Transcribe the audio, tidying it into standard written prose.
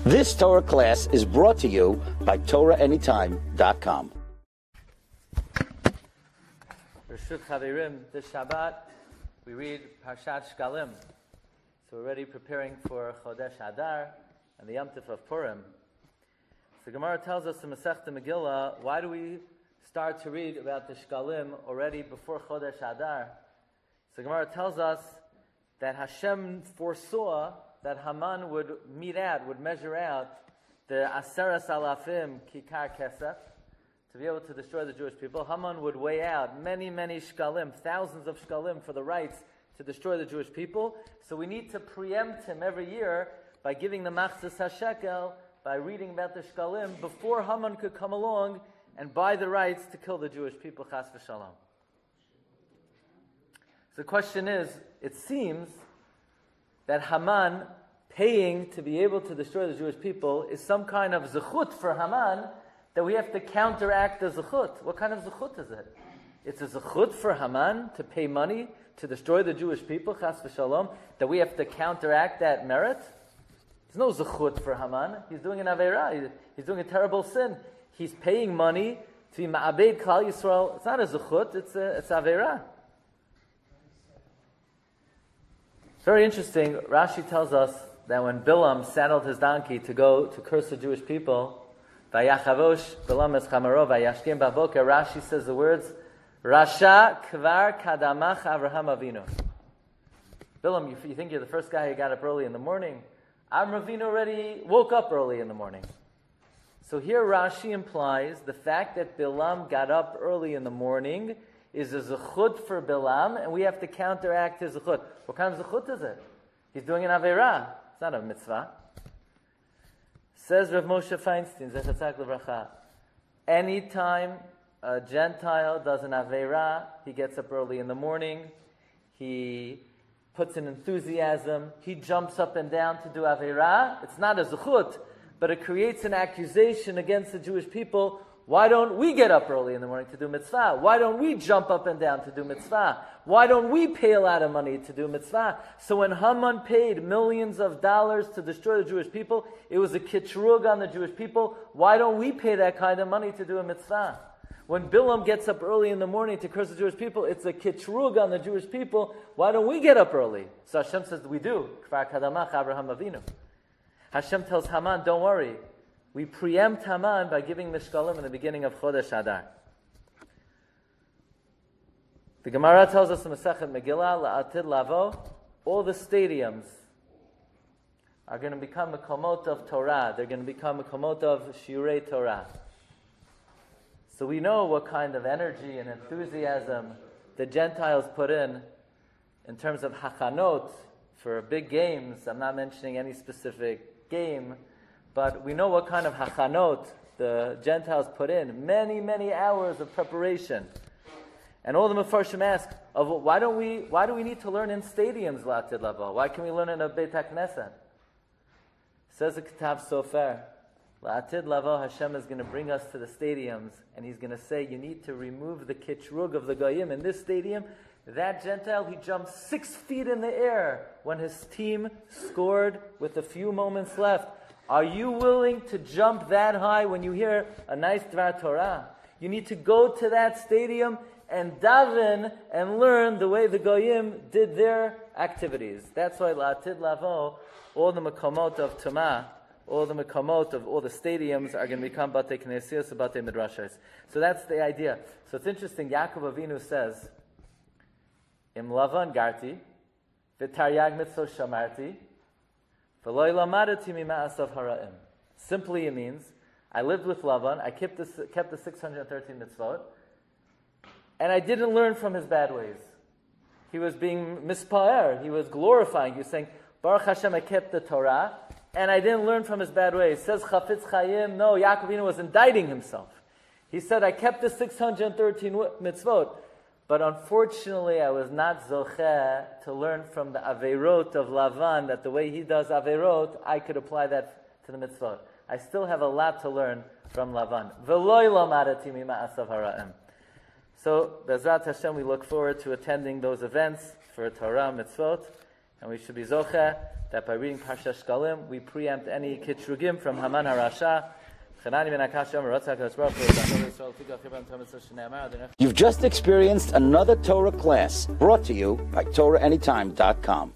This Torah class is brought to you by TorahAnytime.com. Reshut Chaverim, this Shabbat, we read Parshat Shekalim. So we're already preparing for Chodesh Adar and the Yom Tov of Purim. So Gemara tells us in Masechta Megillah, why do we start to read about the Shekalim already before Chodesh Adar? So Gemara tells us that Hashem foresaw that Haman would measure out the Aseres Alafim Kikar Kesef to be able to destroy the Jewish people. Haman would weigh out many, many shkalim, thousands of shkalim for the rights to destroy the Jewish people. So we need to preempt him every year by giving the Machzas HaShekel, by reading about the shkalim, before Haman could come along and buy the rights to kill the Jewish people, chas v'shalom. So the question is, it seems that Haman paying to be able to destroy the Jewish people is some kind of zechut for Haman that we have to counteract the zechut. What kind of zechut is it? It's a zechut for Haman to pay money to destroy the Jewish people, chas v'shalom, that we have to counteract that merit. There's no zechut for Haman. He's doing an aveira. He's doing a terrible sin. He's paying money to be ma'abed Klal Yisrael. It's not a zechut, it's aveira. Very interesting. Rashi tells us that when Bilam saddled his donkey to go to curse the Jewish people, Vayachavosh Bilam es chamaro vayashkim bavoker, Rashi says the words, Rasha kvar kadamach Avraham Avinu. Bilam, you think you're the first guy who got up early in the morning? Avraham Avinu already woke up early in the morning. So here Rashi implies the fact that Bilam got up early in the morning is a zechut for Bilam, and we have to counteract his zechut. What kind of zechut is it? He's doing an aveira. It's not a mitzvah. Says Rav Moshe Feinstein, Zechatzak L'Bracha, anytime a Gentile does an aveira, he gets up early in the morning, he puts in enthusiasm, he jumps up and down to do aveira. It's not a zechut, but it creates an accusation against the Jewish people. Why don't we get up early in the morning to do mitzvah? Why don't we jump up and down to do mitzvah? Why don't we pay a lot of money to do mitzvah? So when Haman paid millions of dollars to destroy the Jewish people, it was a kitrug on the Jewish people. Why don't we pay that kind of money to do a mitzvah? When Bilam gets up early in the morning to curse the Jewish people, it's a kitrug on the Jewish people. Why don't we get up early? So Hashem says, we do. Kvar kadamach Avraham Avinu. Hashem tells Haman, don't worry. We preempt Haman by giving the shkalim in the beginning of Chodesh Adar. The Gemara tells us in Masechet Megillah, La'atid Lavo, all the stadiums are going to become a komot of Torah. They're going to become a komot of Shiurei Torah. So we know what kind of energy and enthusiasm the Gentiles put in terms of hachanot for big games. I'm not mentioning any specific game, but we know what kind of hachanot the Gentiles put in. Many, many hours of preparation. And all the Mefarshim ask, why do we need to learn in stadiums, La'atid Lavo? Why can we learn in a Beit HaKnesset? Says the Kitab Sofer, La'atid Lavo, Hashem is going to bring us to the stadiums, and He's going to say, you need to remove the kitrug of the Goyim. In this stadium, that Gentile, he jumped 6 feet in the air when his team scored with a few moments left. Are you willing to jump that high when you hear a nice Dvar Torah? You need to go to that stadium and daven and learn the way the Goyim did their activities. That's why La'atid Lavo, all the Mekomot of Tumah, all the Mekomot of all the stadiums are going to become Batei Knesios, Batei Midrashos. So that's the idea. So it's interesting, Yaakov Avinu says, Im Lavan Garti, V'taryag Mitzvot Shamarti, Simply it means, I lived with Lavan, I kept the 613 mitzvot, and I didn't learn from his bad ways. He was being mispaer, he was glorifying, he was saying, Baruch Hashem, I kept the Torah, and I didn't learn from his bad ways. Says Chafetz Chaim, no, Yaakov Avinu was indicting himself. He said, I kept the 613 mitzvot, but unfortunately, I was not zocheh to learn from the averot of Lavan, that the way he does averot, I could apply that to the mitzvot. I still have a lot to learn from Lavan. V'loi lamadati mima'asav hara'im. So, Bezrat Hashem, we look forward to attending those events for Torah mitzvot, And we should be zocheh that by reading Parshas Shekalim, we preempt any kitrugim from Haman HaRasha. You've just experienced another Torah class brought to you by TorahAnytime.com.